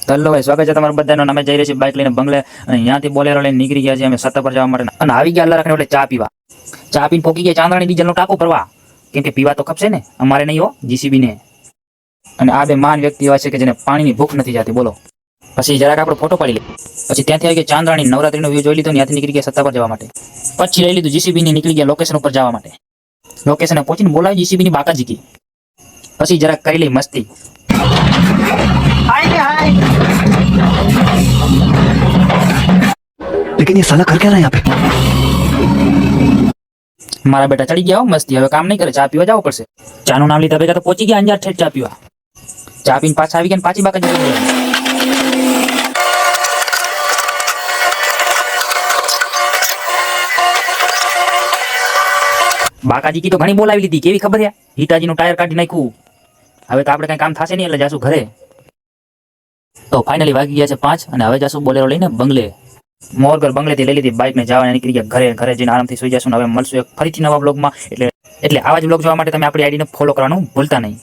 Hello ભાઈ, સ્વાગત છે તમારું બધાનું. અમે જઈ રહ્યા છીએ બાઇક લઈને બંગલે, અને અહીંયાથી બોલેરો લઈને નીકળી ગયા છીએ અમે સત્તા પર જવા માટે. અને આવી ગયા અલ્લાહ રાખીને એટલે ચા પીવા. ચા પીને પોકી ગયા ચાંદરાની ડીઝલનો ટાંકો ભરવા, કેમ કે પીવા તો ખપશે ને, અમારે નહીં હો, જીસીબી ને. અને આ બે મહાન વ્યક્તિ એવા છે કે જેને પાણીની ભૂખ નથી જાતી, બોલો. પછી જરાક આપણે ફોટો પાડી લઈએ. પછી ત્યાંથી આવી ગયા ચાંદરાની નવરાત્રીનો વ્યૂ જોઈ લીધો, ત્યાંથી નીકળી ગયા સત્તા પર જવા માટે. પછી લઈ લીધું જીસીબી ને, નીકળી ગયા લોકેશન ઉપર જવા માટે. લોકેશને પહોંચીને બોલાવી જીસીબી ની બાકાજી કી. પછી જરાક કરી લઈ મસ્તી. लेकिन ये साला कर क्या रहा है यहाँ पे? મારા બેટા ચડી ગયા હો મસ્તી, હવે કામ નહીં કરે, ચા પીવા જવું પડશે. ચાનું નામ લીધા ભેગા તો પહોંચી ગયા અંજાર ઠેઠ ચા પીવા. ચા પીને પાછા આવી ગયા ને પાછી બાકાજી. બાકાજી કી તો ઘણી બોલાવી લીધી, કેવી ખબર છે? હિટાજીનું ટાયર કાઢી નાખ્યું. હવે તો આપણે કઈ કામ થશે નહીં, એટલે જાશું ઘરે. તો ફાઇનલી વાગી ગયા છે 5 અને હવે જાશું બોલેરો લઈને બંગલે. મોરગર બંગલેથી લઈ લીધી બાઇકને જવા નીકળી ગયા ઘરે. ઘરે જઈને આરામથી સુઈ જશું. હવે મળશું એક ફરીથી નવા બ્લોગમાં. એટલે આવા જ બ્લોગ જોવા માટે તમે આપણી આઈડીને ફોલો કરવાનું ભૂલતા નહીં.